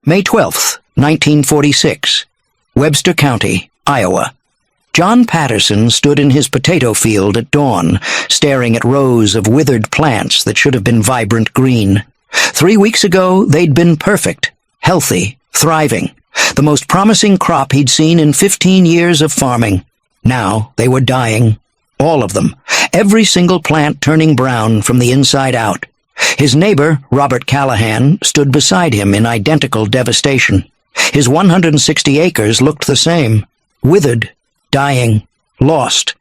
May 12th, 1946, Webster County, Iowa. John Patterson stood in his potato field at dawn, staring at rows of withered plants that should have been vibrant green. 3 weeks ago, they'd been perfect, healthy, thriving, the most promising crop he'd seen in 15 years of farming. Now they were dying, all of them, every single plant turning brown from the inside out. His neighbor, Robert Callahan, stood beside him in identical devastation. His 160 acres looked the same, withered, dying, lost.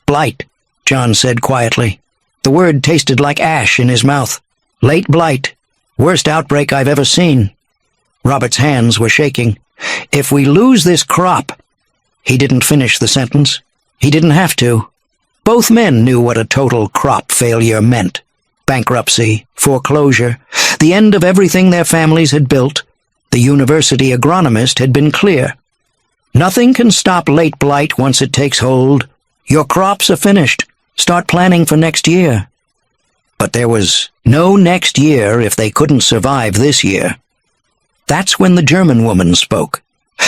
Blight, John said quietly. The word tasted like ash in his mouth. Late blight. Worst outbreak I've ever seen. Robert's hands were shaking. If we lose this crop... He didn't finish the sentence. He didn't have to. Both men knew what a total crop failure meant. Bankruptcy, foreclosure, the end of everything their families had built. The university agronomist had been clear. Nothing can stop late blight once it takes hold. Your crops are finished. Start planning for next year. But there was no next year if they couldn't survive this year. That's when the German woman spoke.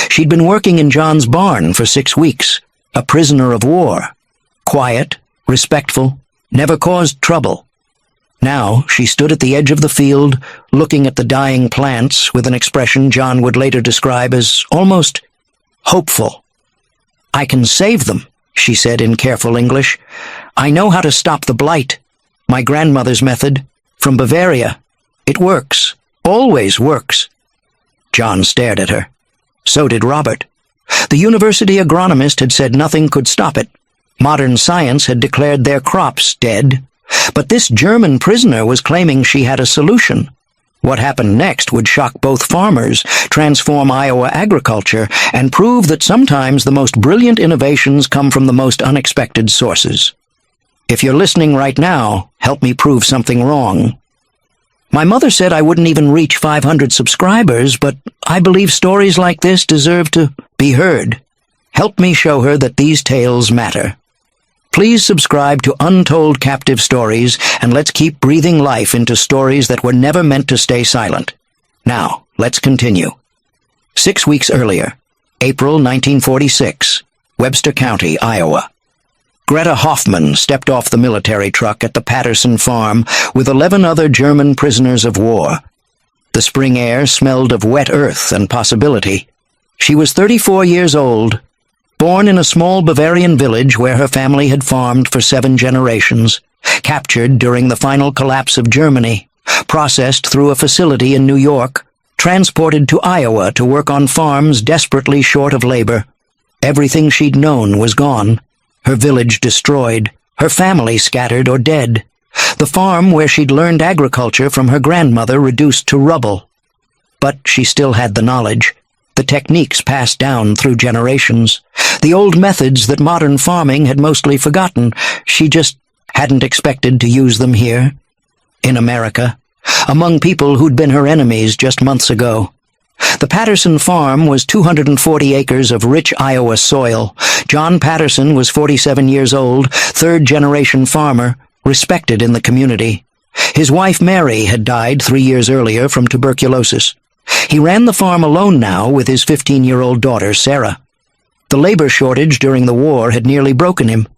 She'd been working in John's barn for 6 weeks, a prisoner of war. Quiet, respectful, never caused trouble. Now she stood at the edge of the field, looking at the dying plants with an expression John would later describe as almost hopeful. I can save them, she said in careful English. I know how to stop the blight. My grandmother's method, from Bavaria. It works, always works. John stared at her. So did Robert. The university agronomist had said nothing could stop it. Modern science had declared their crops dead. But this German prisoner was claiming she had a solution. What happened next would shock both farmers, transform Iowa agriculture, and prove that sometimes the most brilliant innovations come from the most unexpected sources. If you're listening right now, help me prove something wrong. My mother said I wouldn't even reach 500 subscribers, but I believe stories like this deserve to be heard. Help me show her that these tales matter. Please subscribe to Untold Captive Stories, and let's keep breathing life into stories that were never meant to stay silent. Now, let's continue. 6 weeks earlier, April 1946, Webster County, Iowa. Greta Hoffman stepped off the military truck at the Patterson farm with 11 other German prisoners of war. The spring air smelled of wet earth and possibility. She was 34 years old, born in a small Bavarian village where her family had farmed for 7 generations, captured during the final collapse of Germany, processed through a facility in New York, transported to Iowa to work on farms desperately short of labor. Everything she'd known was gone. Her village destroyed, her family scattered or dead, the farm where she'd learned agriculture from her grandmother reduced to rubble. But she still had the knowledge, the techniques passed down through generations, the old methods that modern farming had mostly forgotten. She just hadn't expected to use them here, in America, among people who'd been her enemies just months ago. The Patterson farm was 240 acres of rich Iowa soil. John Patterson was 47 years old, third-generation farmer, respected in the community. His wife Mary had died 3 years earlier from tuberculosis. He ran the farm alone now with his 15-year-old daughter, Sarah. The labor shortage during the war had nearly broken him.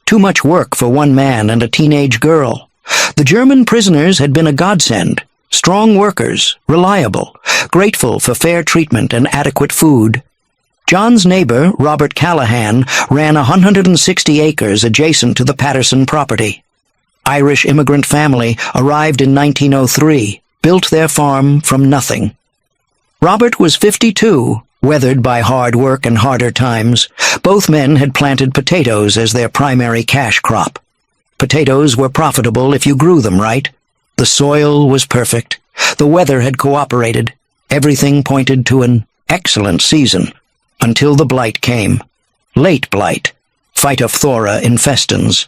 Too much work for one man and a teenage girl. The German prisoners had been a godsend. Strong workers, reliable, grateful for fair treatment and adequate food. John's neighbor, Robert Callahan, ran 160 acres adjacent to the Patterson property. Irish immigrant family arrived in 1903, built their farm from nothing. Robert was 52, weathered by hard work and harder times. Both men had planted potatoes as their primary cash crop. Potatoes were profitable if you grew them right. The soil was perfect. The weather had cooperated. Everything pointed to an excellent season, until the blight came. Late blight, Phytophthora infestans.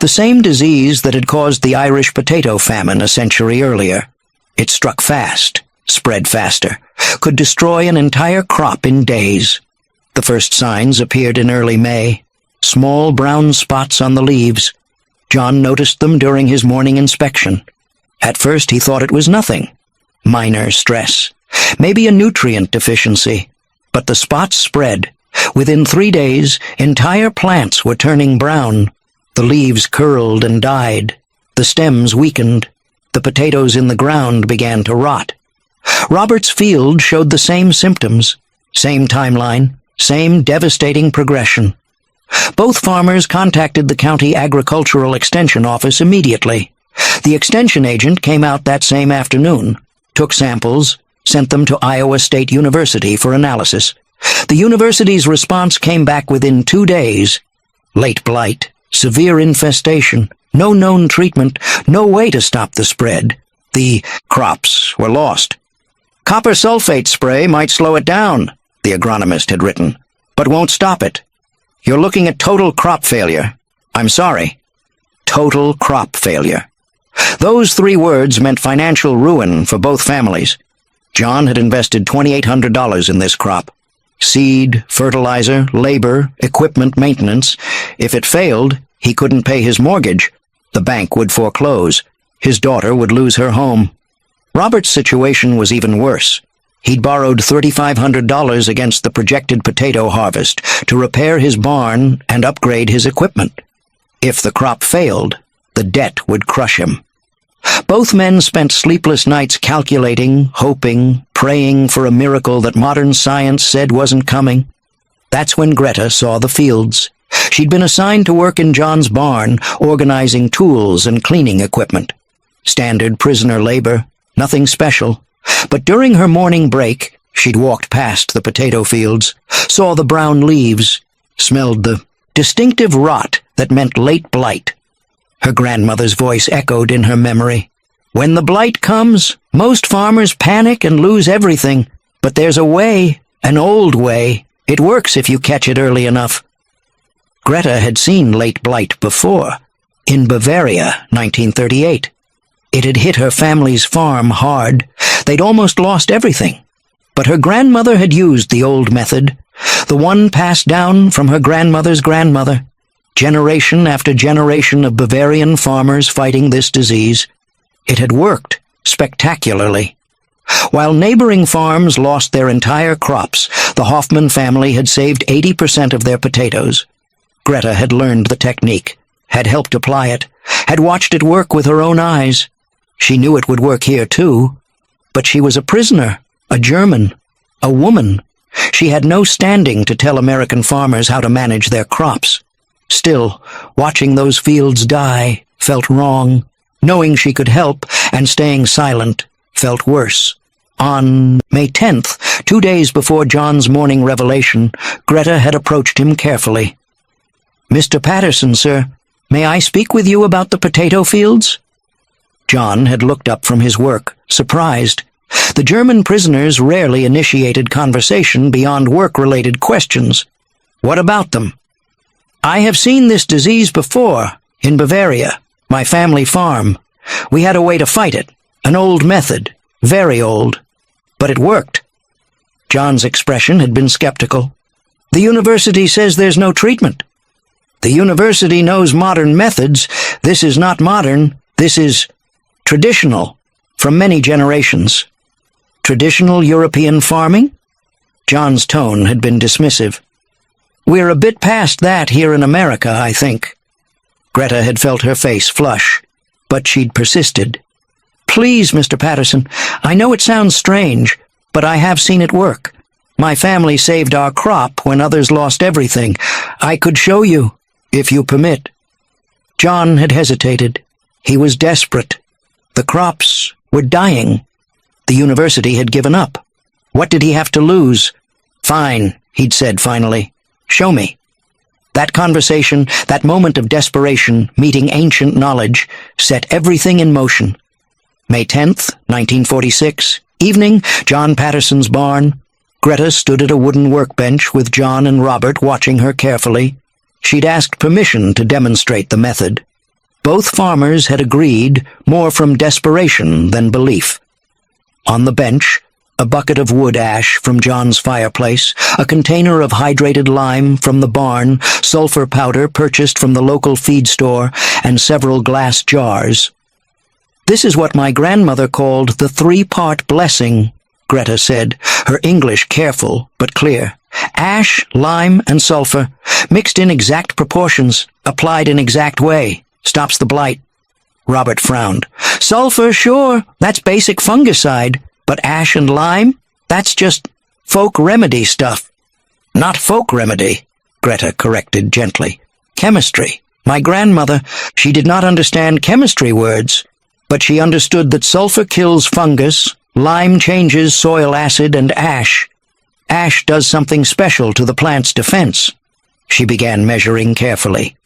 The same disease that had caused the Irish potato famine a century earlier. It struck fast, spread faster, could destroy an entire crop in days. The first signs appeared in early May. Small brown spots on the leaves. John noticed them during his morning inspection. At first he thought it was nothing. Minor stress. Maybe a nutrient deficiency. But the spots spread. Within 3 days, entire plants were turning brown. The leaves curled and died. The stems weakened. The potatoes in the ground began to rot. Robert's field showed the same symptoms, same timeline, same devastating progression. Both farmers contacted the county agricultural extension office immediately. The extension agent came out that same afternoon, took samples, sent them to Iowa State University for analysis. The university's response came back within 2 days. Late blight, severe infestation, no known treatment, no way to stop the spread. The crops were lost. Copper sulfate spray might slow it down, the agronomist had written, but won't stop it. You're looking at total crop failure. I'm sorry. Total crop failure. Those 3 words meant financial ruin for both families. John had invested $2,800 in this crop. Seed, fertilizer, labor, equipment maintenance. If it failed, he couldn't pay his mortgage. The bank would foreclose. His daughter would lose her home. Robert's situation was even worse. He'd borrowed $3,500 against the projected potato harvest to repair his barn and upgrade his equipment. If the crop failed, the debt would crush him. Both men spent sleepless nights calculating, hoping, praying for a miracle that modern science said wasn't coming. That's when Greta saw the fields. She'd been assigned to work in John's barn, organizing tools and cleaning equipment. Standard prisoner labor, nothing special. But during her morning break, she'd walked past the potato fields, saw the brown leaves, smelled the distinctive rot that meant late blight. Her grandmother's voice echoed in her memory. When the blight comes, most farmers panic and lose everything. But there's a way, an old way. It works if you catch it early enough. Greta had seen late blight before, in Bavaria, 1938. It had hit her family's farm hard. They'd almost lost everything. But her grandmother had used the old method, the one passed down from her grandmother's grandmother. Generation after generation of Bavarian farmers fighting this disease. It had worked spectacularly. While neighboring farms lost their entire crops, the Hoffman family had saved 80% of their potatoes. Greta had learned the technique, had helped apply it, had watched it work with her own eyes. She knew it would work here too. But she was a prisoner, a German, a woman. She had no standing to tell American farmers how to manage their crops. Still, watching those fields die felt wrong. Knowing she could help and staying silent felt worse. On May 10th, 2 days before John's morning revelation, Greta had approached him carefully. "Mr. Patterson, sir, may I speak with you about the potato fields?" John had looked up from his work, surprised. The German prisoners rarely initiated conversation beyond work-related questions. "What about them?" "I have seen this disease before, in Bavaria, my family farm. We had a way to fight it, an old method, very old. But it worked." John's expression had been skeptical. "The university says there's no treatment." "The university knows modern methods. This is not modern. This is traditional, from many generations." "Traditional European farming?" John's tone had been dismissive. "We're a bit past that here in America, I think." Greta had felt her face flush, but she'd persisted. "Please, Mr. Patterson, I know it sounds strange, but I have seen it work. My family saved our crop when others lost everything. I could show you, if you permit." John had hesitated. He was desperate. The crops were dying. The university had given up. What did he have to lose? "Fine," he'd said finally. "Show me." That conversation, that moment of desperation, meeting ancient knowledge, set everything in motion. May 10th, 1946, evening, John Patterson's barn. Greta stood at a wooden workbench with John and Robert watching her carefully. She'd asked permission to demonstrate the method. Both farmers had agreed, more from desperation than belief. On the bench, a bucket of wood ash from John's fireplace, a container of hydrated lime from the barn, sulfur powder purchased from the local feed store, and several glass jars. "This is what my grandmother called the 3-part blessing," Greta said, her English careful but clear. Ash, lime, and sulfur, mixed in exact proportions, applied in exact way, stops the blight. Robert frowned. Sulfur, sure, that's basic fungicide, but ash and lime, that's just folk remedy stuff. Not folk remedy, Greta corrected gently. Chemistry. My grandmother, she did not understand chemistry words, but she understood that sulfur kills fungus, lime changes soil acid, and ash. Ash does something special to the plant's defense. She began measuring carefully.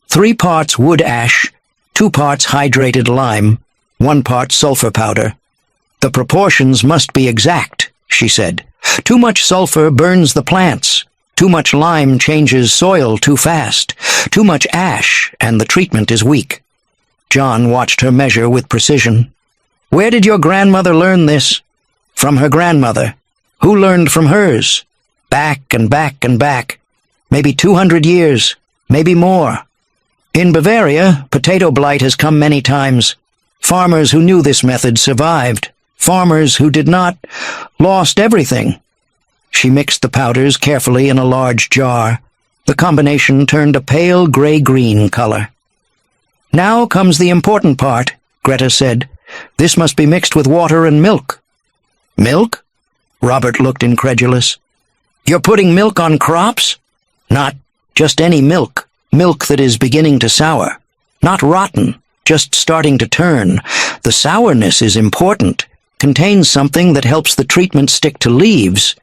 3 parts wood ash, 2 parts hydrated lime, 1 part sulfur powder. The proportions must be exact, she said. Too much sulfur burns the plants. Too much lime changes soil too fast. Too much ash, and the treatment is weak. John watched her measure with precision. Where did your grandmother learn this? From her grandmother. Who learned from hers? Back and back and back. Maybe 200 years, maybe more. In Bavaria, potato blight has come many times. Farmers who knew this method survived. Farmers who did not lost everything. She mixed the powders carefully in a large jar. The combination turned a pale gray-green color. Now comes the important part, Greta said. This must be mixed with water and milk. Milk? Robert looked incredulous. You're putting milk on crops? Not just any milk. Milk that is beginning to sour. Not rotten, just starting to turn. The sourness is important. Contains something that helps the treatment stick to leaves.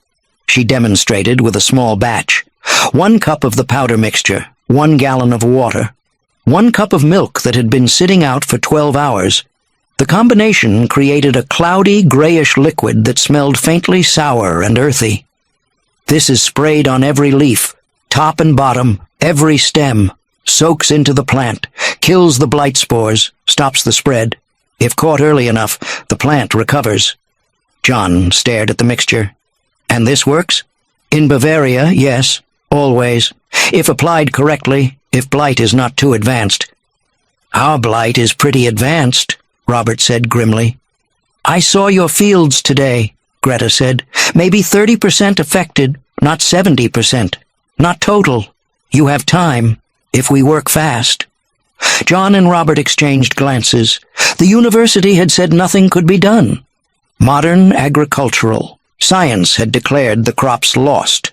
She demonstrated with a small batch. 1 cup of the powder mixture, 1 gallon of water, 1 cup of milk that had been sitting out for 12 hours. The combination created a cloudy, grayish liquid that smelled faintly sour and earthy. This is sprayed on every leaf, top and bottom, every stem, soaks into the plant, kills the blight spores, stops the spread. If caught early enough, the plant recovers. John stared at the mixture. And this works? In Bavaria, yes, always. If applied correctly, if blight is not too advanced. Our blight is pretty advanced, Robert said grimly. I saw your fields today, Greta said. Maybe 30% affected, not 70%. Not total. You have time, if we work fast. John and Robert exchanged glances. The university had said nothing could be done. Modern agricultural. Science had declared the crops lost.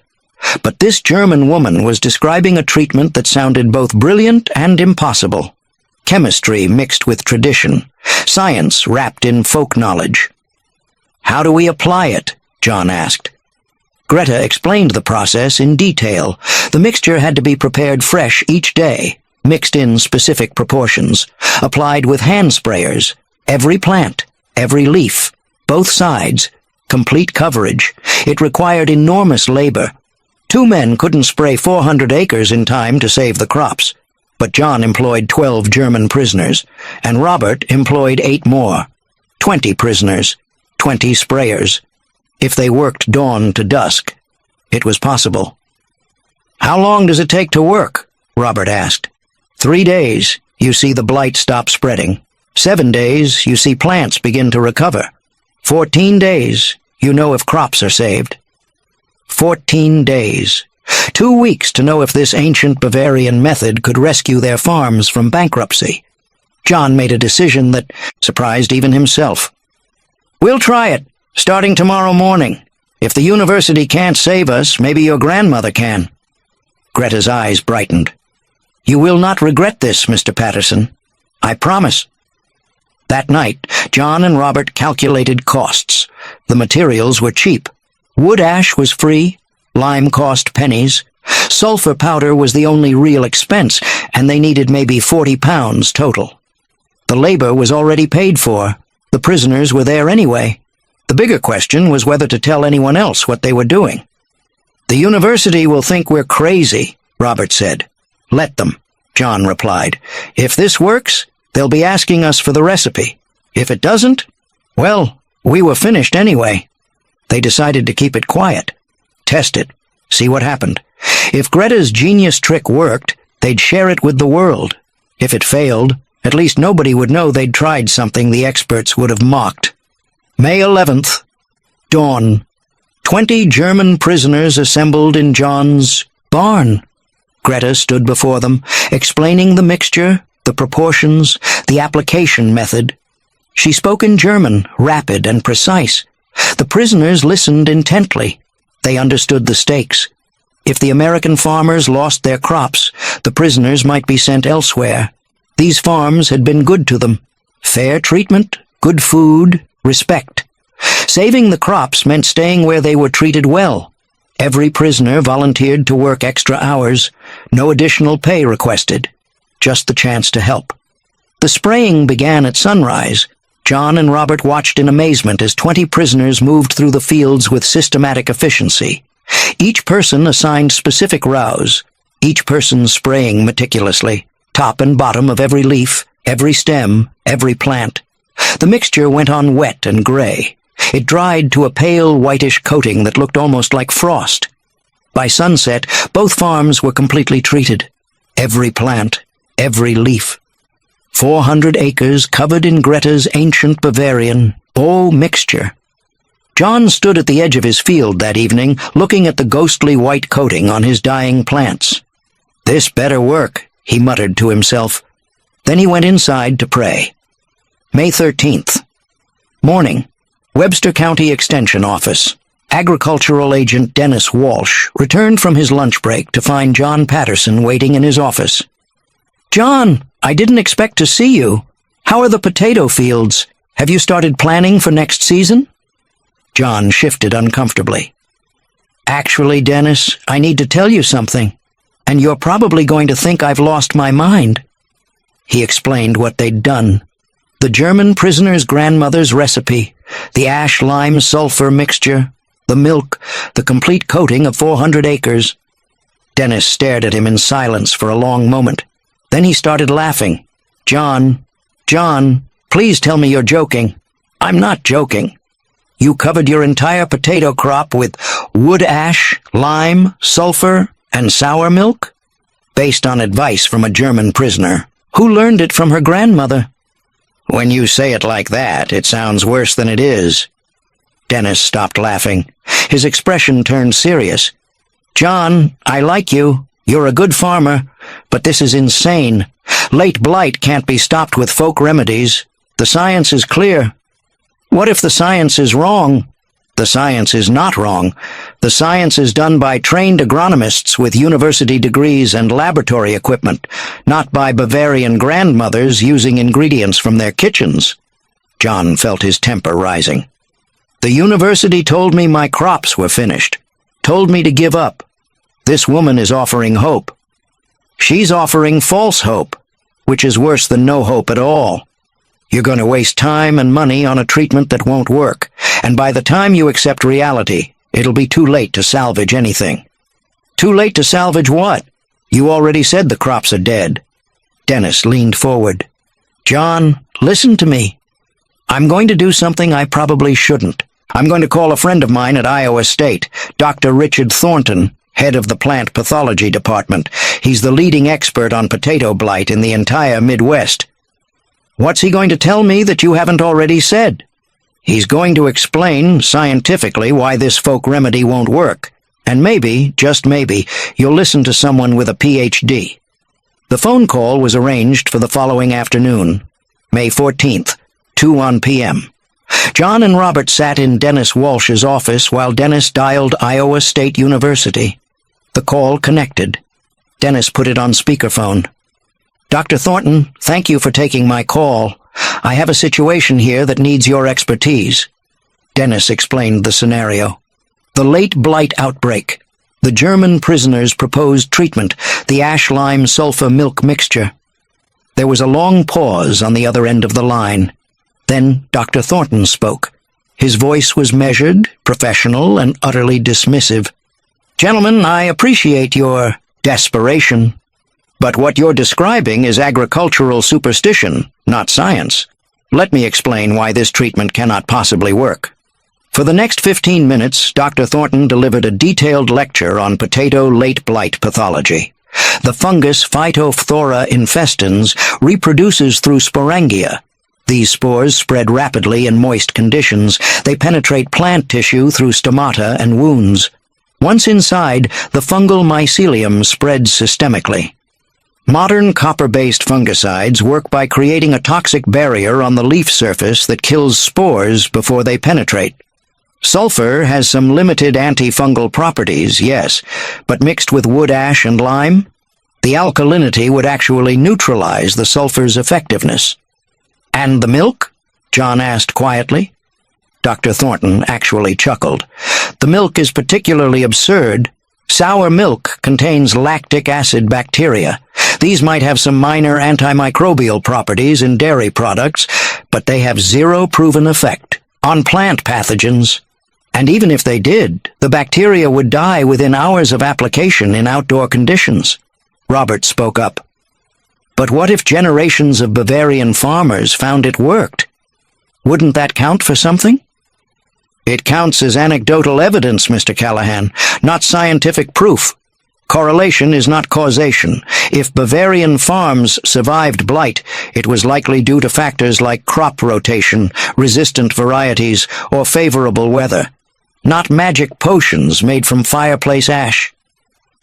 But this German woman was describing a treatment that sounded both brilliant and impossible. Chemistry mixed with tradition. Science wrapped in folk knowledge. How do we apply it? John asked. Greta explained the process in detail. The mixture had to be prepared fresh each day, mixed in specific proportions, applied with hand sprayers, every plant, every leaf, both sides, complete coverage. It required enormous labor. 2 men couldn't spray 400 acres in time to save the crops, but John employed 12 German prisoners, and Robert employed 8 more. 20 prisoners, 20 sprayers. If they worked dawn to dusk, it was possible. How long does it take to work? Robert asked. 3 days, you see the blight stop spreading. 7 days, you see plants begin to recover. 14 days, you know if crops are saved. 14 days. 2 weeks to know if this ancient Bavarian method could rescue their farms from bankruptcy. John made a decision that surprised even himself. We'll try it, starting tomorrow morning. If the university can't save us, maybe your grandmother can. Greta's eyes brightened. You will not regret this, Mr. Patterson. I promise. That night, John and Robert calculated costs. The materials were cheap. Wood ash was free, lime cost pennies. Sulfur powder was the only real expense, and they needed maybe 40 pounds total. The labor was already paid for. The prisoners were there anyway. The bigger question was whether to tell anyone else what they were doing. The university will think we're crazy, Robert said. Let them, John replied. If this works, they'll be asking us for the recipe. If it doesn't, well, we were finished anyway. They decided to keep it quiet. Test it. See what happened. If Greta's genius trick worked, they'd share it with the world. If it failed, at least nobody would know they'd tried something the experts would have mocked. May 11th. Dawn. 20 German prisoners assembled in John's barn. Greta stood before them, explaining the mixture, the proportions, the application method. She spoke in German, rapid and precise. The prisoners listened intently. They understood the stakes. If the American farmers lost their crops, the prisoners might be sent elsewhere. These farms had been good to them. Fair treatment, good food, respect. Saving the crops meant staying where they were treated well. Every prisoner volunteered to work extra hours, no additional pay requested, just the chance to help. The spraying began at sunrise. John and Robert watched in amazement as 20 prisoners moved through the fields with systematic efficiency. Each person assigned specific rows, each person spraying meticulously, top and bottom of every leaf, every stem, every plant. The mixture went on wet and gray. It dried to a pale whitish coating that looked almost like frost. By sunset, both farms were completely treated. Every plant, every leaf. 400 acres covered in Greta's ancient Bavarian, mixture. John stood at the edge of his field that evening, looking at the ghostly white coating on his dying plants. "This better work," he muttered to himself. Then he went inside to pray. May 13th. Morning. Webster County Extension Office. Agricultural Agent Dennis Walsh returned from his lunch break to find John Patterson waiting in his office. "John, I didn't expect to see you. How are the potato fields? Have you started planning for next season?" John shifted uncomfortably. "Actually, Dennis, I need to tell you something, and you're probably going to think I've lost my mind." He explained what they'd done. The German prisoner's grandmother's recipe, the ash-lime-sulfur mixture, the milk, the complete coating of 400 acres. Dennis stared at him in silence for a long moment. Then he started laughing. John, please tell me you're joking." "I'm not joking. You covered your entire potato crop with wood ash, lime, sulfur, and sour milk?" "Based on advice from a German prisoner." "Who learned it from her grandmother?" "When you say it like that, it sounds worse than it is." Dennis stopped laughing. His expression turned serious. "John, I like you. You're a good farmer, but this is insane. Late blight can't be stopped with folk remedies. The science is clear." "What if the science is wrong?" "The science is not wrong. The science is done by trained agronomists with university degrees and laboratory equipment, not by Bavarian grandmothers using ingredients from their kitchens." John felt his temper rising. "The university told me my crops were finished, told me to give up. This woman is offering hope. She's offering false hope, which is worse than no hope at all. You're going to waste time and money on a treatment that won't work, and by the time you accept reality, it'll be too late to salvage anything." "Too late to salvage what? You already said the crops are dead." Dennis leaned forward. "John, listen to me. I'm going to do something I probably shouldn't. I'm going to call a friend of mine at Iowa State, Dr. Richard Thornton, head of the plant pathology department. He's the leading expert on potato blight in the entire Midwest." "What's he going to tell me that you haven't already said?" "He's going to explain scientifically why this folk remedy won't work. And maybe, just maybe, you'll listen to someone with a PhD." The phone call was arranged for the following afternoon, May 14th, 2:01 p.m. John and Robert sat in Dennis Walsh's office while Dennis dialed Iowa State University. The call connected. Dennis put it on speakerphone. "Dr. Thornton, thank you for taking my call. I have a situation here that needs your expertise." Dennis explained the scenario. The late blight outbreak. The German prisoners' proposed treatment, the ash-lime-sulfur milk mixture. There was a long pause on the other end of the line. Then Dr. Thornton spoke. His voice was measured, professional, and utterly dismissive. "Gentlemen, I appreciate your desperation. But what you're describing is agricultural superstition, not science. Let me explain why this treatment cannot possibly work." For the next 15 minutes, Dr. Thornton delivered a detailed lecture on potato late blight pathology. The fungus Phytophthora infestans reproduces through sporangia. These spores spread rapidly in moist conditions. They penetrate plant tissue through stomata and wounds. Once inside, the fungal mycelium spreads systemically. Modern copper-based fungicides work by creating a toxic barrier on the leaf surface that kills spores before they penetrate. Sulfur has some limited antifungal properties, yes, but mixed with wood ash and lime, the alkalinity would actually neutralize the sulfur's effectiveness. "And the milk?" John asked quietly. Dr. Thornton actually chuckled. "The milk is particularly absurd. Sour milk contains lactic acid bacteria. These might have some minor antimicrobial properties in dairy products, but they have zero proven effect on plant pathogens. And even if they did, the bacteria would die within hours of application in outdoor conditions." Robert spoke up. "But what if generations of Bavarian farmers found it worked? Wouldn't that count for something?" "It counts as anecdotal evidence, Mr. Callahan, not scientific proof. Correlation is not causation. If Bavarian farms survived blight, it was likely due to factors like crop rotation, resistant varieties, or favorable weather. Not magic potions made from fireplace ash."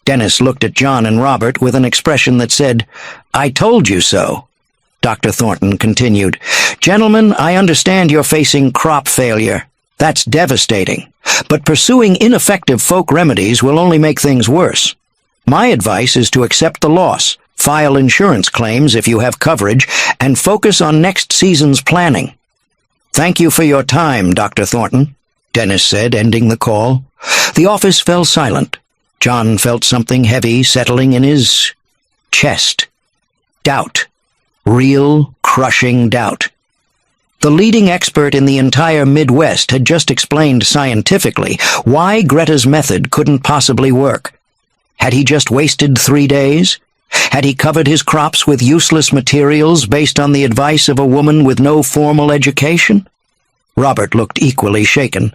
Dennis looked at John and Robert with an expression that said, "I told you so." Dr. Thornton continued, "Gentlemen, I understand you're facing crop failure. That's devastating. But pursuing ineffective folk remedies will only make things worse. My advice is to accept the loss, file insurance claims if you have coverage, and focus on next season's planning." "Thank you for your time, Dr. Thornton," Dennis said, ending the call. The office fell silent. John felt something heavy settling in his chest. Doubt. Real, crushing doubt. The leading expert in the entire Midwest had just explained scientifically why Greta's method couldn't possibly work. Had he just wasted 3 days? Had he covered his crops with useless materials based on the advice of a woman with no formal education? Robert looked equally shaken.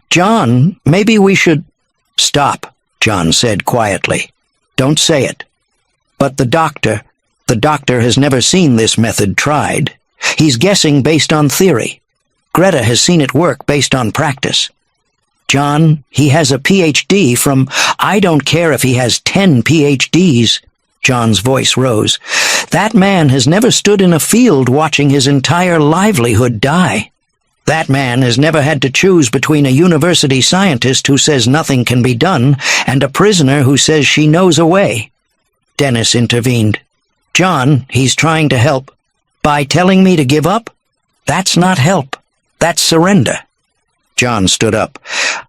"John, maybe we should—" "Stop," John said quietly. "Don't say it." "But the doctor has never seen this method tried. He's guessing based on theory. Greta has seen it work based on practice. John, he has a PhD from— I don't care if he has 10 PhDs. John's voice rose. That man has never stood in a field watching his entire livelihood die. That man has never had to choose between a university scientist who says nothing can be done and a prisoner who says she knows a way. Dennis intervened. "John, he's trying to help. By telling me to give up? That's not help. That's surrender." John stood up.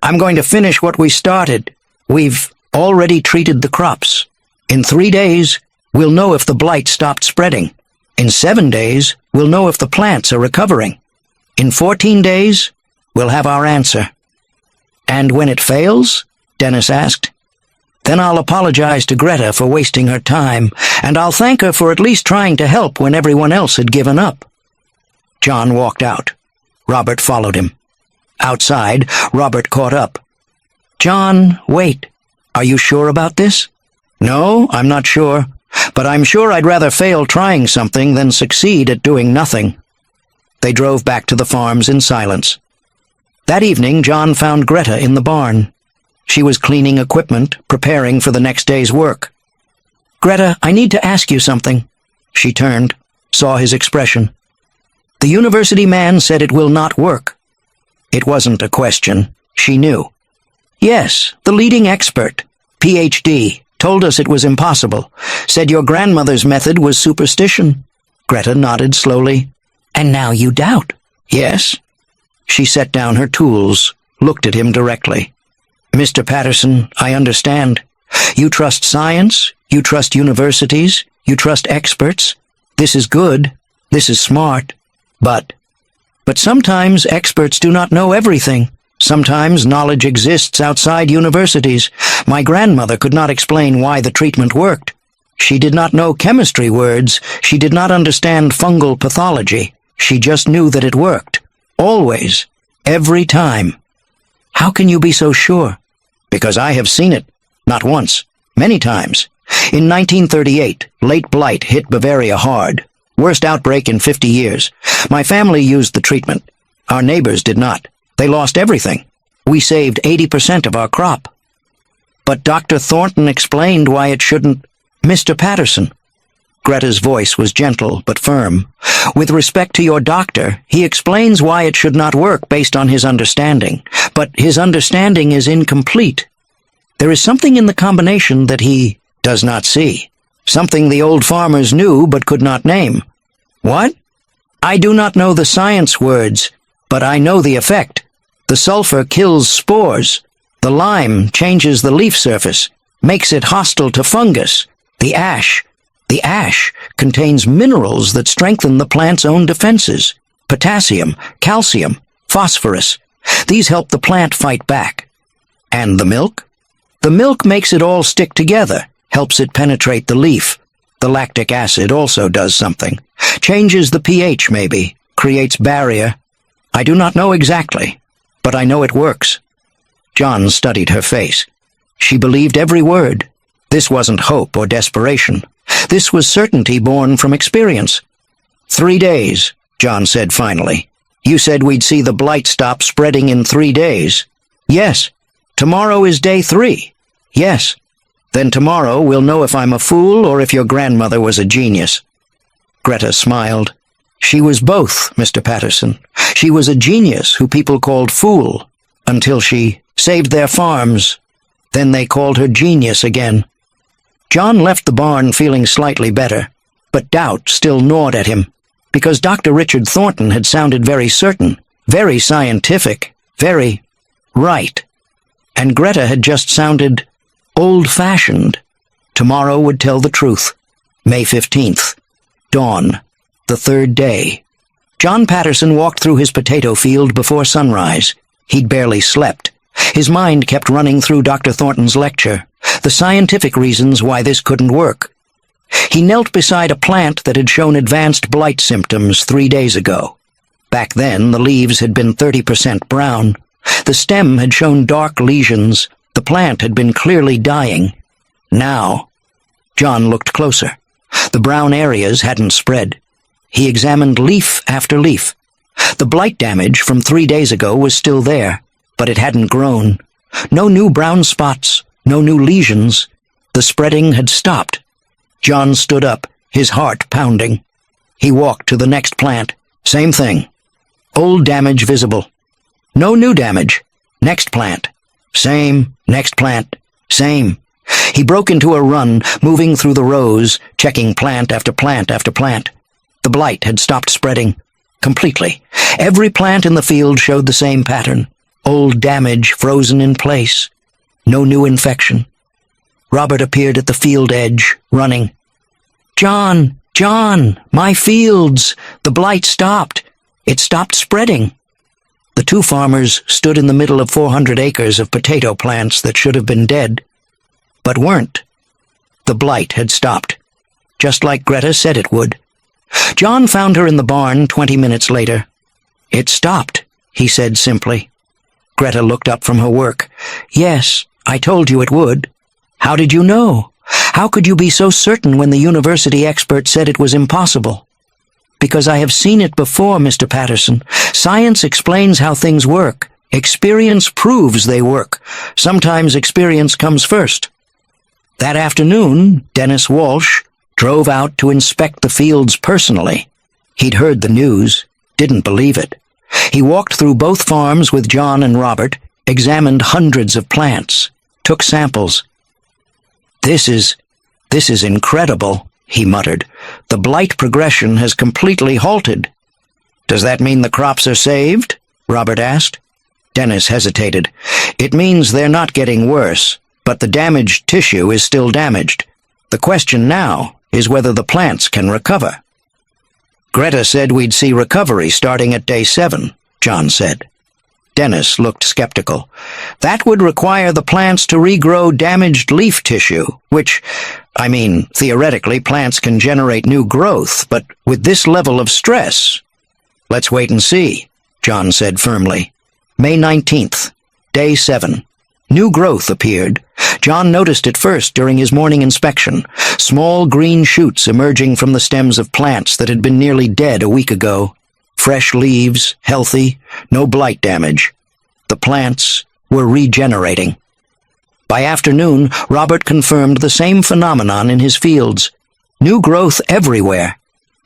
"I'm going to finish what we started. We've already treated the crops. In 3 days, we'll know if the blight stopped spreading. In 7 days, we'll know if the plants are recovering. In 14 days, we'll have our answer." "And when it fails?" Dennis asked. "Then I'll apologize to Greta for wasting her time, and I'll thank her for at least trying to help when everyone else had given up." John walked out. Robert followed him. Outside, Robert caught up. "John, wait. Are you sure about this?" "No, I'm not sure. But I'm sure I'd rather fail trying something than succeed at doing nothing." They drove back to the farms in silence. That evening, John found Greta in the barn. She was cleaning equipment, preparing for the next day's work. "Greta, I need to ask you something." She turned, saw his expression. "The university man said it will not work." It wasn't a question. She knew. "Yes, the leading expert, PhD, told us it was impossible. Said your grandmother's method was superstition." Greta nodded slowly. "And now you doubt?" "Yes." She set down her tools, looked at him directly. "Mr. Patterson, I understand. You trust science, you trust universities, you trust experts. This is good, this is smart. But sometimes experts do not know everything. Sometimes knowledge exists outside universities. My grandmother could not explain why the treatment worked. She did not know chemistry words. She did not understand fungal pathology. She just knew that it worked. Always. Every time." "How can you be so sure?" "Because I have seen it. Not once. Many times. In 1938, late blight hit Bavaria hard. Worst outbreak in 50 years. My family used the treatment. Our neighbors did not. They lost everything. We saved 80% of our crop. But Dr. Thornton explained why it shouldn't. Mr. Patterson. Greta's voice was gentle but firm. With respect to your doctor, he explains why it should not work based on his understanding. But his understanding is incomplete. There is something in the combination that he does not see. Something the old farmers knew but could not name. What? I do not know the science words, but I know the effect. The sulfur kills spores. The lime changes the leaf surface, makes it hostile to fungus. The ash contains minerals that strengthen the plant's own defenses. Potassium, calcium, phosphorus. These help the plant fight back. And the milk? The milk makes it all stick together, helps it penetrate the leaf. The lactic acid also does something. Changes the pH maybe, creates barrier. I do not know exactly, but I know it works. John studied her face. She believed every word. This wasn't hope or desperation. This was certainty born from experience. 3 days, John said finally. You said we'd see the blight stop spreading in 3 days. Yes. Tomorrow is day 3. Yes. Then tomorrow we'll know if I'm a fool or if your grandmother was a genius. Greta smiled. She was both, Mr. Patterson. She was a genius who people called fool, until she saved their farms. Then they called her genius again. John left the barn feeling slightly better, but doubt still gnawed at him, because Dr. Richard Thornton had sounded very certain, very scientific, very right. And Greta had just sounded old-fashioned. Tomorrow would tell the truth. May 15th. Dawn. The 3rd day. John Patterson walked through his potato field before sunrise. He'd barely slept. His mind kept running through Dr. Thornton's lecture, the scientific reasons why this couldn't work. He knelt beside a plant that had shown advanced blight symptoms 3 days ago. Back then, the leaves had been 30% brown. The stem had shown dark lesions. The plant had been clearly dying. Now, John looked closer. The brown areas hadn't spread. He examined leaf after leaf. The blight damage from 3 days ago was still there, but it hadn't grown. No new brown spots, no new lesions. The spreading had stopped. John stood up, his heart pounding. He walked to the next plant. Same thing. Old damage visible. No new damage. Next plant. Same. Next plant. Same. He broke into a run, moving through the rows, checking plant after plant after plant. The blight had stopped spreading. Completely. Every plant in the field showed the same pattern. Old damage frozen in place. No new infection. Robert appeared at the field edge, running. John! John! My fields! The blight stopped. It stopped spreading. The two farmers stood in the middle of 400 acres of potato plants that should have been dead, but weren't. The blight had stopped, just like Greta said it would. John found her in the barn 20 minutes later. It stopped, he said simply. Greta looked up from her work. Yes, I told you it would. How did you know? How could you be so certain when the university expert said it was impossible? Because I have seen it before, Mr. Patterson. Science explains how things work. Experience proves they work. Sometimes experience comes first. That afternoon, Dennis Walsh drove out to inspect the fields personally. He'd heard the news, didn't believe it. He walked through both farms with John and Robert, examined hundreds of plants, took samples. This is incredible, he muttered. The blight progression has completely halted. Does that mean the crops are saved? Robert asked. Dennis hesitated. It means they're not getting worse, but the damaged tissue is still damaged. The question now is whether the plants can recover. Greta said we'd see recovery starting at day 7, John said. Dennis looked skeptical. That would require the plants to regrow damaged leaf tissue, which, theoretically plants can generate new growth, but with this level of stress... Let's wait and see, John said firmly. May 19th, day 7. New growth appeared. John noticed it first during his morning inspection, small green shoots emerging from the stems of plants that had been nearly dead a week ago. Fresh leaves, healthy, no blight damage. The plants were regenerating. By afternoon, Robert confirmed the same phenomenon in his fields. New growth everywhere.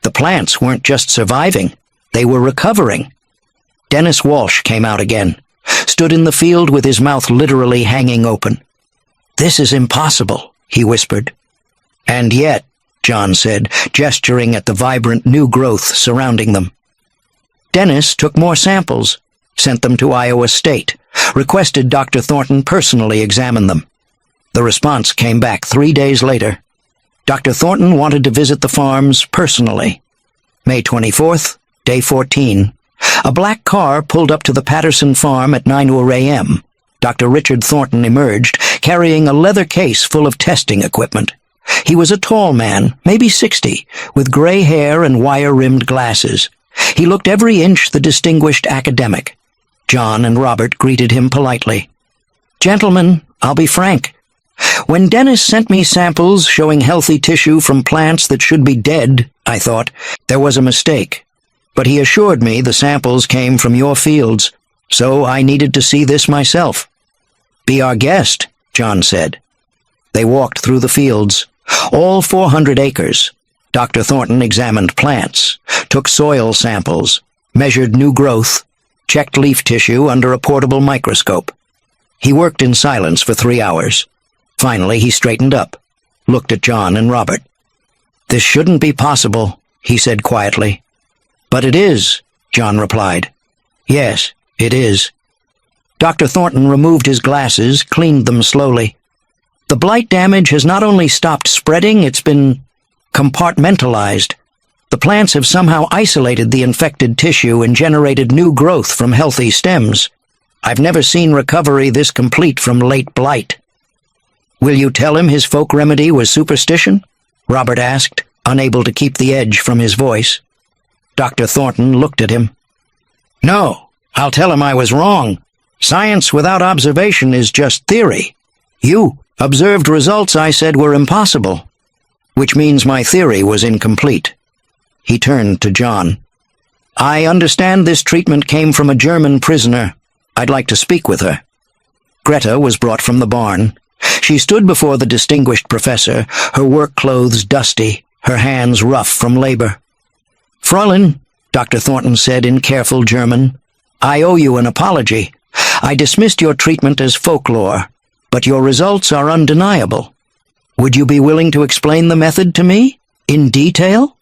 The plants weren't just surviving, they were recovering. Dennis Walsh came out again, stood in the field with his mouth literally hanging open. "This is impossible," he whispered. "And yet," John said, gesturing at the vibrant new growth surrounding them. Dennis took more samples, sent them to Iowa State, requested Dr. Thornton personally examine them. The response came back 3 days later. Dr. Thornton wanted to visit the farms personally. May 24th, day 14. A black car pulled up to the Patterson farm at 9:00 a.m. Dr. Richard Thornton emerged, carrying a leather case full of testing equipment. He was a tall man, maybe 60, with gray hair and wire-rimmed glasses. He looked every inch the distinguished academic. John and Robert greeted him politely. "Gentlemen, I'll be frank. When Dennis sent me samples showing healthy tissue from plants that should be dead, I thought there was a mistake. But he assured me the samples came from your fields, so I needed to see this myself." "Be our guest," John said. They walked through the fields, all 400 acres. Dr. Thornton examined plants, took soil samples, measured new growth, checked leaf tissue under a portable microscope. He worked in silence for 3 hours. Finally, he straightened up, looked at John and Robert. "This shouldn't be possible," he said quietly. "But it is," John replied. "Yes, it is." Dr. Thornton removed his glasses, cleaned them slowly. "The blight damage has not only stopped spreading, it's been compartmentalized. The plants have somehow isolated the infected tissue and generated new growth from healthy stems. I've never seen recovery this complete from late blight." "Will you tell him his folk remedy was superstition?" Robert asked, unable to keep the edge from his voice. Dr. Thornton looked at him. "No, I'll tell him I was wrong. Science without observation is just theory. You observed results I said were impossible, which means my theory was incomplete." He turned to John. "I understand this treatment came from a German prisoner. I'd like to speak with her." Greta was brought from the barn. She stood before the distinguished professor, her work clothes dusty, her hands rough from labor. "Fräulein," Dr. Thornton said in careful German, "I owe you an apology. I dismissed your treatment as folklore, but your results are undeniable. Would you be willing to explain the method to me, in detail?"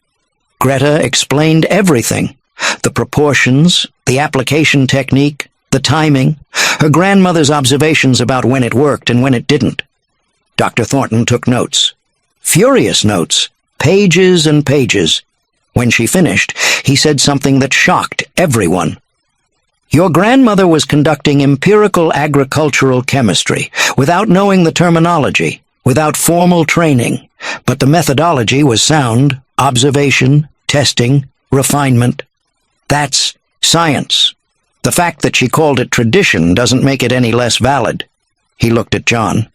Greta explained everything, the proportions, the application technique, the timing, her grandmother's observations about when it worked and when it didn't. Dr. Thornton took notes. Furious notes, pages and pages. When she finished, he said something that shocked everyone. "Your grandmother was conducting empirical agricultural chemistry, without knowing the terminology, without formal training, but the methodology was sound, observation, testing, refinement. That's science. The fact that she called it tradition doesn't make it any less valid." He looked at John.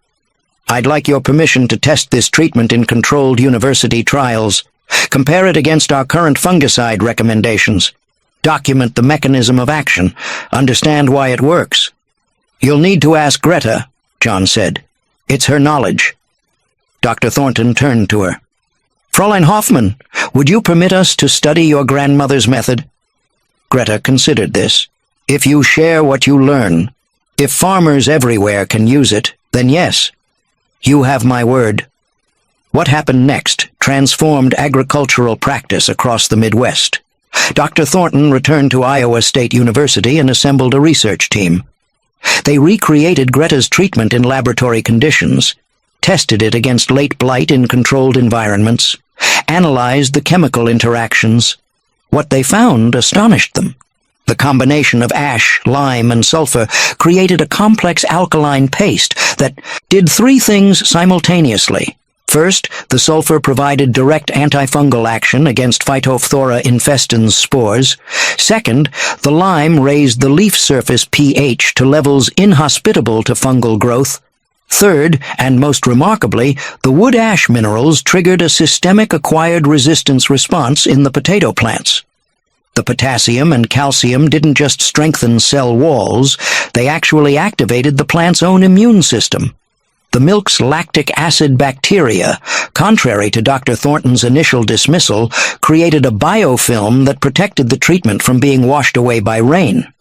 "I'd like your permission to test this treatment in controlled university trials. Compare it against our current fungicide recommendations. Document the mechanism of action. Understand why it works." "You'll need to ask Greta," John said. "It's her knowledge." Dr. Thornton turned to her. "Fräulein Hoffmann, would you permit us to study your grandmother's method?" Greta considered this. "If you share what you learn, if farmers everywhere can use it, then yes. You have my word." What happened next transformed agricultural practice across the Midwest. Dr. Thornton returned to Iowa State University and assembled a research team. They recreated Greta's treatment in laboratory conditions, tested it against late blight in controlled environments, analyzed the chemical interactions. What they found astonished them. The combination of ash, lime, and sulfur created a complex alkaline paste that did 3 things simultaneously. First, the sulfur provided direct antifungal action against Phytophthora infestans spores. Second, the lime raised the leaf surface pH to levels inhospitable to fungal growth. Third, and most remarkably, the wood-ash minerals triggered a systemic acquired resistance response in the potato plants. The potassium and calcium didn't just strengthen cell walls, they actually activated the plant's own immune system. The milk's lactic acid bacteria, contrary to Dr. Thornton's initial dismissal, created a biofilm that protected the treatment from being washed away by rain.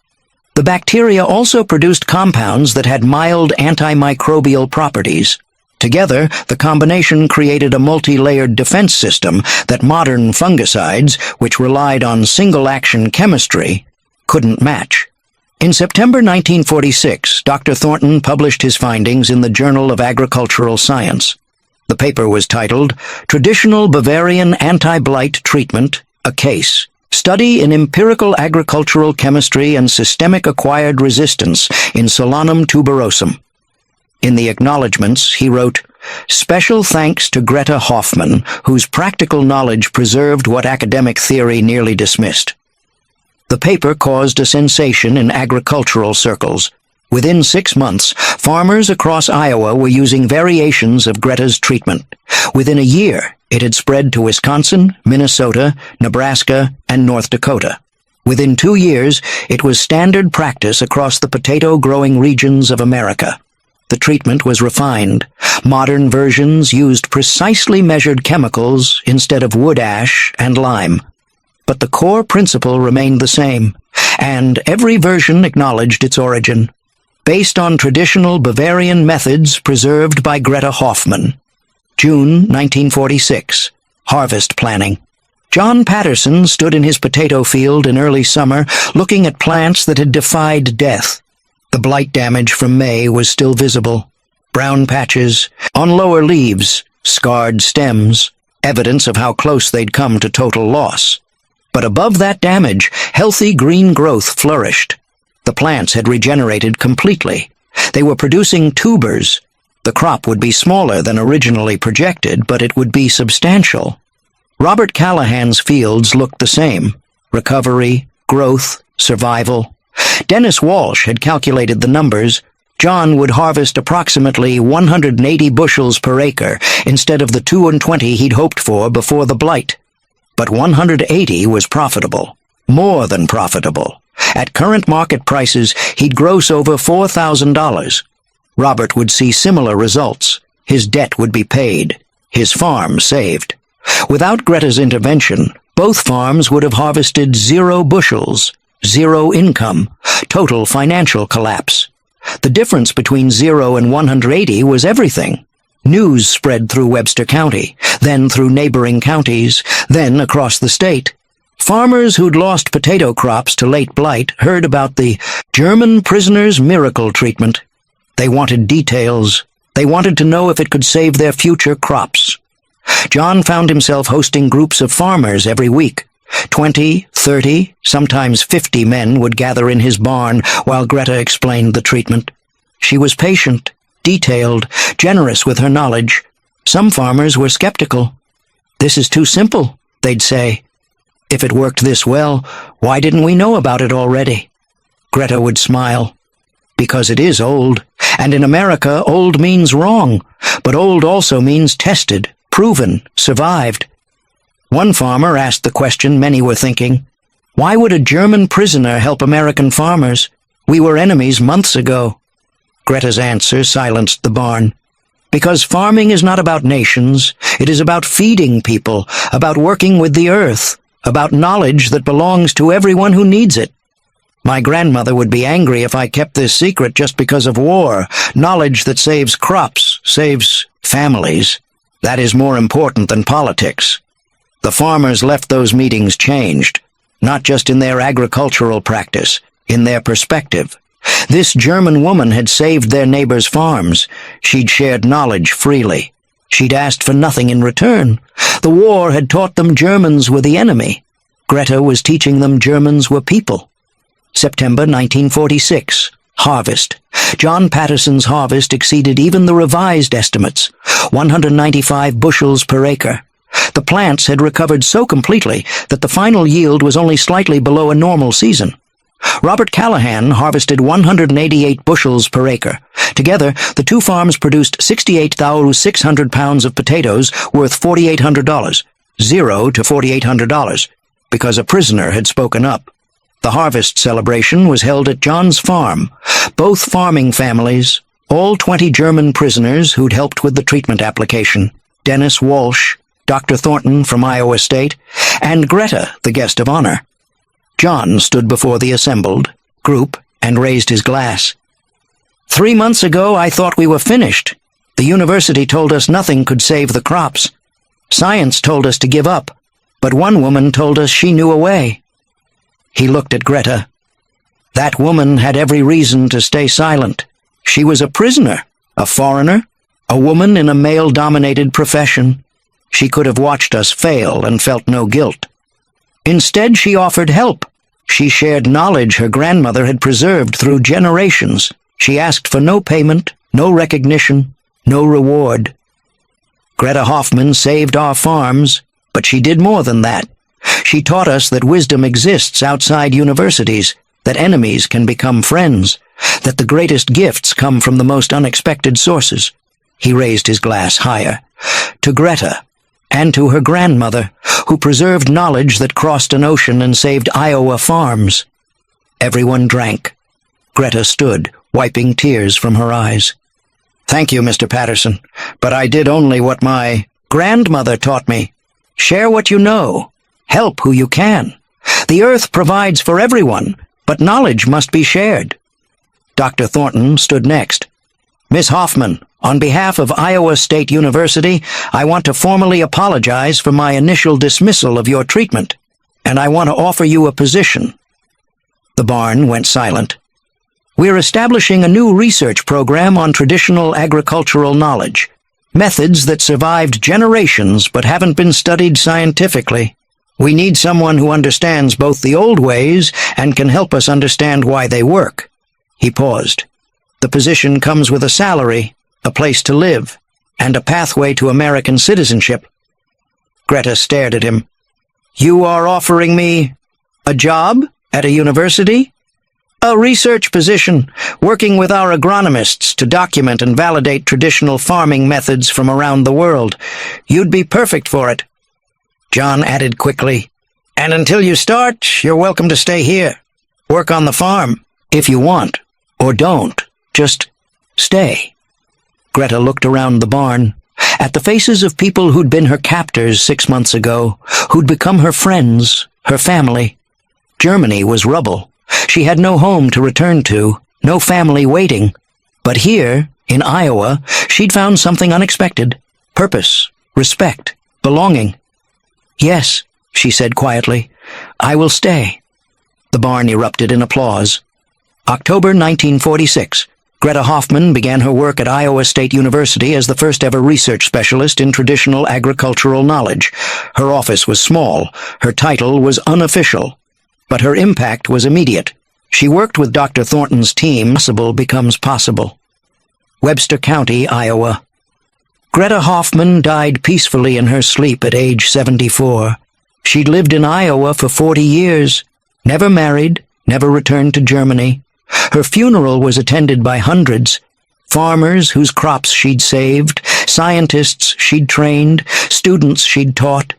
The bacteria also produced compounds that had mild antimicrobial properties. Together, the combination created a multi-layered defense system that modern fungicides, which relied on single-action chemistry, couldn't match. In September 1946, Dr. Thornton published his findings in the Journal of Agricultural Science. The paper was titled, "Traditional Bavarian Anti-Blight Treatment, a Case. Study in Empirical Agricultural Chemistry and Systemic Acquired Resistance in Solanum tuberosum." In the acknowledgments, he wrote, "Special thanks to Greta Hoffmann, whose practical knowledge preserved what academic theory nearly dismissed." The paper caused a sensation in agricultural circles. Within 6 months, farmers across Iowa were using variations of Greta's treatment. Within a year, it had spread to Wisconsin, Minnesota, Nebraska, and North Dakota. Within 2 years, it was standard practice across the potato-growing regions of America. The treatment was refined. Modern versions used precisely measured chemicals instead of wood ash and lime. But the core principle remained the same, and every version acknowledged its origin, based on traditional Bavarian methods preserved by Greta Hoffmann. June 1946. Harvest planning. John Patterson stood in his potato field in early summer, looking at plants that had defied death. The blight damage from May was still visible. Brown patches, on lower leaves, scarred stems, evidence of how close they'd come to total loss. But above that damage, healthy green growth flourished. The plants had regenerated completely. They were producing tubers. The crop would be smaller than originally projected, but it would be substantial. Robert Callahan's fields looked the same. Recovery, growth, survival. Dennis Walsh had calculated the numbers. John would harvest approximately 180 bushels per acre instead of the 220 he'd hoped for before the blight. But 180 was profitable, more than profitable. At current market prices, he'd gross over $4,000. Robert would see similar results. His debt would be paid, his farm saved. Without Greta's intervention, both farms would have harvested 0 bushels, 0 income, total financial collapse. The difference between 0 and 180 was everything. News spread through Webster County, then through neighboring counties, then across the state. Farmers who'd lost potato crops to late blight heard about the German prisoner's miracle treatment. They wanted details. They wanted to know if it could save their future crops. John found himself hosting groups of farmers every week. 20, 30, sometimes 50 men would gather in his barn while Greta explained the treatment. She was patient, detailed, generous with her knowledge. Some farmers were skeptical. "This is too simple," they'd say. "If it worked this well, why didn't we know about it already?" Greta would smile. "Because it is old, and in America old means wrong, but old also means tested, proven, survived." One farmer asked the question many were thinking, "Why would a German prisoner help American farmers? We were enemies months ago." Greta's answer silenced the barn. "Because farming is not about nations. It is about feeding people, about working with the earth, about knowledge that belongs to everyone who needs it. My grandmother would be angry if I kept this secret just because of war. Knowledge that saves crops, saves families. That is more important than politics." The farmers left those meetings changed, not just in their agricultural practice, in their perspective. This German woman had saved their neighbors' farms. She'd shared knowledge freely. She'd asked for nothing in return. The war had taught them Germans were the enemy. Greta was teaching them Germans were people. September 1946. Harvest. John Patterson's harvest exceeded even the revised estimates, 195 bushels per acre. The plants had recovered so completely that the final yield was only slightly below a normal season. Robert Callahan harvested 188 bushels per acre. Together, the two farms produced 68,600 pounds of potatoes worth $4,800, $0 to $4,800, because a prisoner had spoken up. The harvest celebration was held at John's farm. Both farming families, all 20 German prisoners who'd helped with the treatment application, Dennis Walsh, Dr. Thornton from Iowa State, and Greta, the guest of honor. John stood before the assembled group and raised his glass. 3 months ago, I thought we were finished. The university told us nothing could save the crops. Science told us to give up, but one woman told us she knew a way. He looked at Greta. That woman had every reason to stay silent. She was a prisoner, a foreigner, a woman in a male-dominated profession. She could have watched us fail and felt no guilt. Instead, she offered help. She shared knowledge her grandmother had preserved through generations. She asked for no payment, no recognition, no reward. Greta Hoffman saved our farms, but she did more than that. She taught us that wisdom exists outside universities, that enemies can become friends, that the greatest gifts come from the most unexpected sources. He raised his glass higher. To Greta, and to her grandmother, who preserved knowledge that crossed an ocean and saved Iowa farms. Everyone drank. Greta stood, wiping tears from her eyes. Thank you, Mr. Patterson, but I did only what my grandmother taught me. Share what you know. Help who you can. The earth provides for everyone, but knowledge must be shared. Dr. Thornton stood next. Miss Hoffman, on behalf of Iowa State University, I want to formally apologize for my initial dismissal of your treatment, and I want to offer you a position. The barn went silent. We're establishing a new research program on traditional agricultural knowledge, methods that survived generations but haven't been studied scientifically. We need someone who understands both the old ways and can help us understand why they work. He paused. The position comes with a salary, a place to live, and a pathway to American citizenship. Greta stared at him. You are offering me a job at a university? A research position, working with our agronomists to document and validate traditional farming methods from around the world. You'd be perfect for it. John added quickly, and until you start, you're welcome to stay here. Work on the farm, if you want, or don't. Just stay. Greta looked around the barn, at the faces of people who'd been her captors 6 months ago, who'd become her friends, her family. Germany was rubble. She had no home to return to, no family waiting. But here, in Iowa, she'd found something unexpected. Purpose, respect, belonging. Yes, she said quietly, I will stay. The barn erupted in applause. October 1946. Greta Hoffman began her work at Iowa State University as the first-ever research specialist in traditional agricultural knowledge. Her office was small. Her title was unofficial. But her impact was immediate. She worked with Dr. Thornton's team. Possible becomes possible. Webster County, Iowa. Greta Hoffman died peacefully in her sleep at age 74. She'd lived in Iowa for 40 years, never married, never returned to Germany. Her funeral was attended by hundreds, farmers whose crops she'd saved, scientists she'd trained, students she'd taught.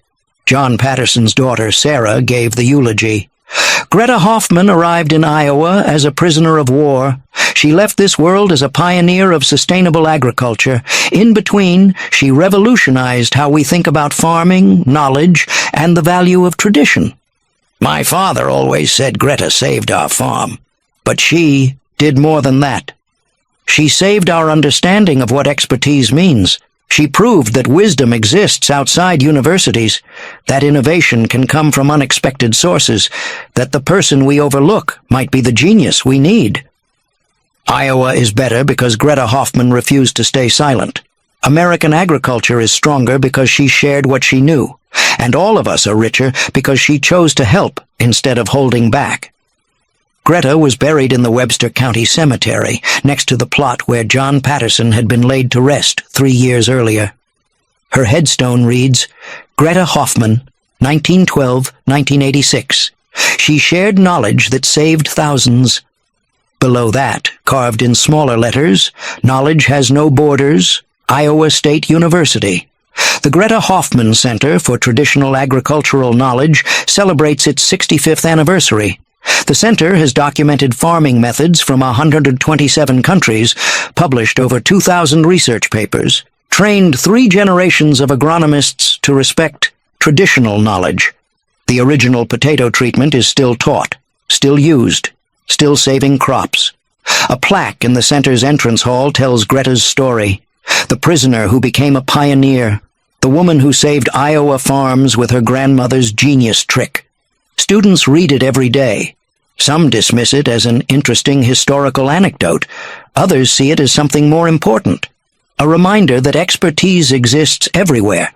John Patterson's daughter, Sarah, gave the eulogy. Greta Hoffman arrived in Iowa as a prisoner of war. She left this world as a pioneer of sustainable agriculture. In between, she revolutionized how we think about farming, knowledge, and the value of tradition. My father always said Greta saved our farm, but she did more than that. She saved our understanding of what expertise means. She proved that wisdom exists outside universities, that innovation can come from unexpected sources, that the person we overlook might be the genius we need. Iowa is better because Greta Hoffman refused to stay silent. American agriculture is stronger because she shared what she knew, and all of us are richer because she chose to help instead of holding back. Greta was buried in the Webster County Cemetery, next to the plot where John Patterson had been laid to rest 3 years earlier. Her headstone reads, Greta Hoffman, 1912-1986, She shared knowledge that saved thousands. Below that, carved in smaller letters, "Knowledge has no borders, Iowa State University." The Greta Hoffman Center for Traditional Agricultural Knowledge celebrates its 65th anniversary. The center has documented farming methods from 127 countries, published over 2,000 research papers, trained 3 generations of agronomists to respect traditional knowledge. The original potato treatment is still taught, still used, still saving crops. A plaque in the center's entrance hall tells Greta's story. The prisoner who became a pioneer, the woman who saved Iowa farms with her grandmother's genius trick. Students read it every day. Some dismiss it as an interesting historical anecdote. Others see it as something more important, a reminder that expertise exists everywhere,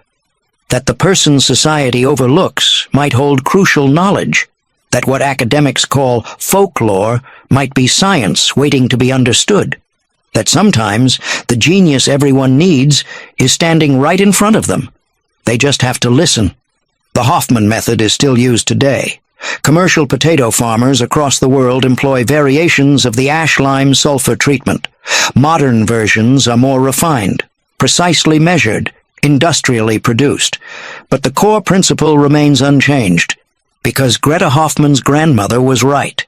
that the person society overlooks might hold crucial knowledge, that what academics call folklore might be science waiting to be understood, that sometimes the genius everyone needs is standing right in front of them. They just have to listen. The Hoffman method is still used today. Commercial potato farmers across the world employ variations of the ash-lime sulfur treatment. Modern versions are more refined, precisely measured, industrially produced. But the core principle remains unchanged, because Greta Hoffman's grandmother was right.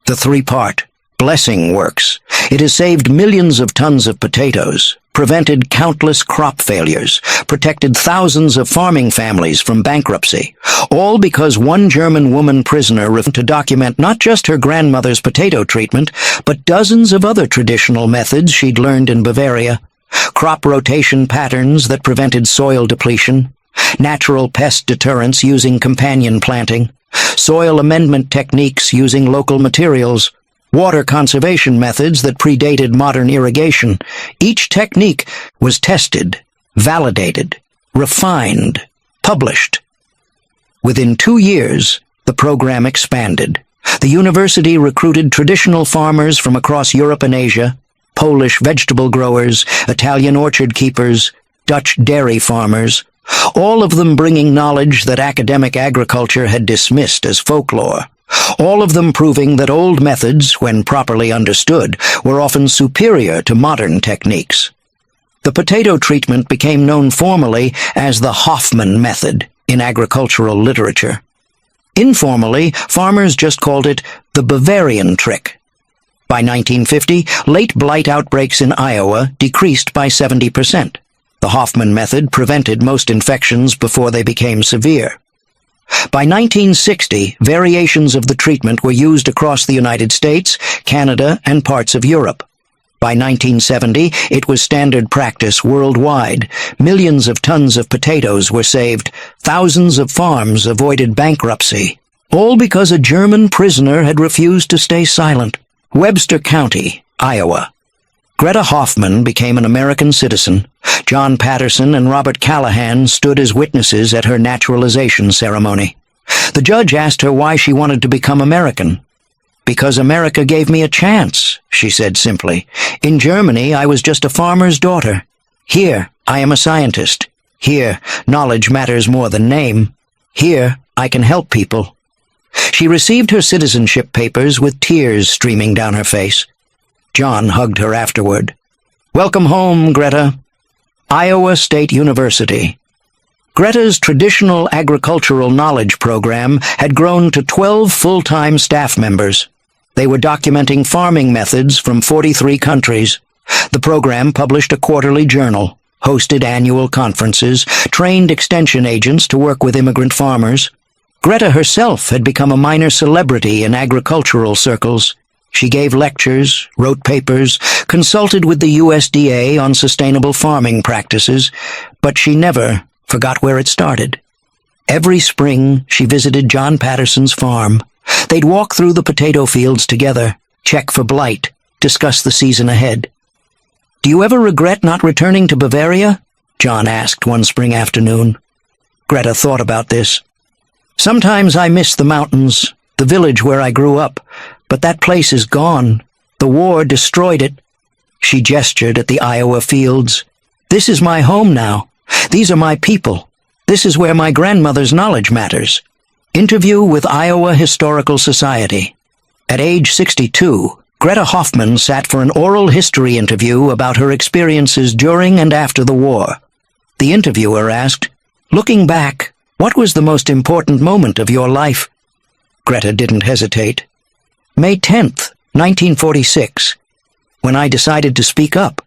The 3-part blessing works. It has saved millions of tons of potatoes, prevented countless crop failures, protected thousands of farming families from bankruptcy, all because one German woman prisoner refused to document not just her grandmother's potato treatment, but dozens of other traditional methods she'd learned in Bavaria. Crop rotation patterns that prevented soil depletion, natural pest deterrents using companion planting, soil amendment techniques using local materials, water conservation methods that predated modern irrigation. Each technique was tested, validated, refined, published. Within 2 years, the program expanded. The university recruited traditional farmers from across Europe and Asia, Polish vegetable growers, Italian orchard keepers, Dutch dairy farmers, all of them bringing knowledge that academic agriculture had dismissed as folklore. All of them proving that old methods, when properly understood, were often superior to modern techniques. The potato treatment became known formally as the Hoffman method in agricultural literature. Informally, farmers just called it the Bavarian trick. By 1950, late blight outbreaks in Iowa decreased by 70%. The Hoffman method prevented most infections before they became severe. By 1960, variations of the treatment were used across the United States, Canada, and parts of Europe. By 1970, it was standard practice worldwide. Millions of tons of potatoes were saved. Thousands of farms avoided bankruptcy. All because a German prisoner had refused to stay silent. Webster County, Iowa. Greta Hoffman became an American citizen. John Patterson and Robert Callahan stood as witnesses at her naturalization ceremony. The judge asked her why she wanted to become American. "Because America gave me a chance," she said simply. "In Germany, I was just a farmer's daughter. Here, I am a scientist. Here, knowledge matters more than name. Here, I can help people." She received her citizenship papers with tears streaming down her face. John hugged her afterward. "Welcome home, Greta." Iowa State University. Greta's traditional agricultural knowledge program had grown to 12 full-time staff members. They were documenting farming methods from 43 countries. The program published a quarterly journal, hosted annual conferences, trained extension agents to work with immigrant farmers. Greta herself had become a minor celebrity in agricultural circles. She gave lectures, wrote papers, consulted with the USDA on sustainable farming practices, but she never forgot where it started. Every spring, she visited John Patterson's farm. They'd walk through the potato fields together, check for blight, discuss the season ahead. "Do you ever regret not returning to Bavaria?" John asked one spring afternoon. Greta thought about this. "Sometimes I miss the mountains, the village where I grew up, but that place is gone. The war destroyed it." She gestured at the Iowa fields. "This is my home now. These are my people. This is where my grandmother's knowledge matters. Interview with Iowa Historical Society. At age 62, Greta Hoffman sat for an oral history interview about her experiences during and after the war. The interviewer asked, "Looking back, what was the most important moment of your life?" Greta didn't hesitate. May 10th, 1946, when I decided to speak up,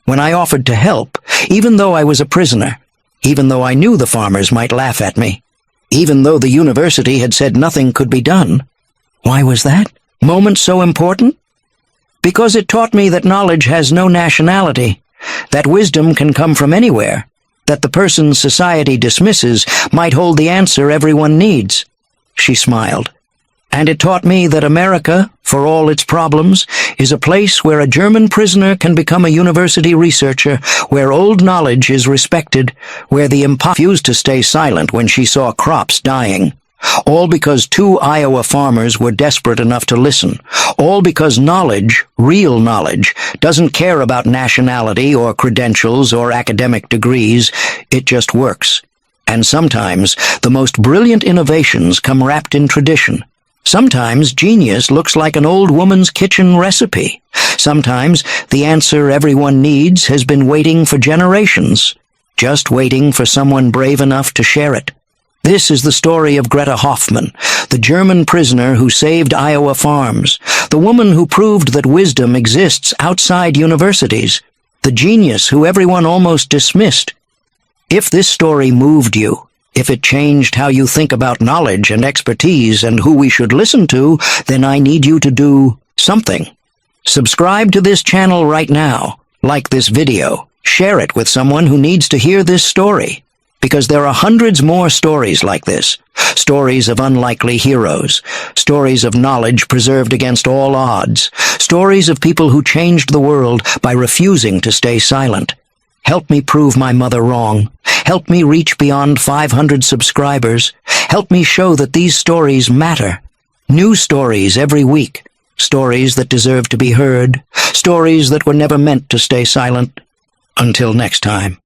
when I offered to help, even though I was a prisoner, even though I knew the farmers might laugh at me, even though the university had said nothing could be done. Why was that moment so important? Because it taught me that knowledge has no nationality, that wisdom can come from anywhere, that the person society dismisses might hold the answer everyone needs. She smiled. And it taught me that America, for all its problems, is a place where a German prisoner can become a university researcher, where old knowledge is respected, where the imposter refused to stay silent when she saw crops dying. All because 2 Iowa farmers were desperate enough to listen. All because knowledge, real knowledge, doesn't care about nationality or credentials or academic degrees. It just works. And sometimes the most brilliant innovations come wrapped in tradition. Sometimes genius looks like an old woman's kitchen recipe. Sometimes the answer everyone needs has been waiting for generations, just waiting for someone brave enough to share it. This is the story of Greta Hoffman, the German prisoner who saved Iowa farms, the woman who proved that wisdom exists outside universities, the genius who everyone almost dismissed. If this story moved you, if it changed how you think about knowledge and expertise and who we should listen to, then I need you to do something. Subscribe to this channel right now, like this video, share it with someone who needs to hear this story. Because there are hundreds more stories like this, stories of unlikely heroes, stories of knowledge preserved against all odds, stories of people who changed the world by refusing to stay silent. Help me prove my mother wrong. Help me reach beyond 500 subscribers. Help me show that these stories matter. New stories every week. Stories that deserve to be heard. Stories that were never meant to stay silent. Until next time.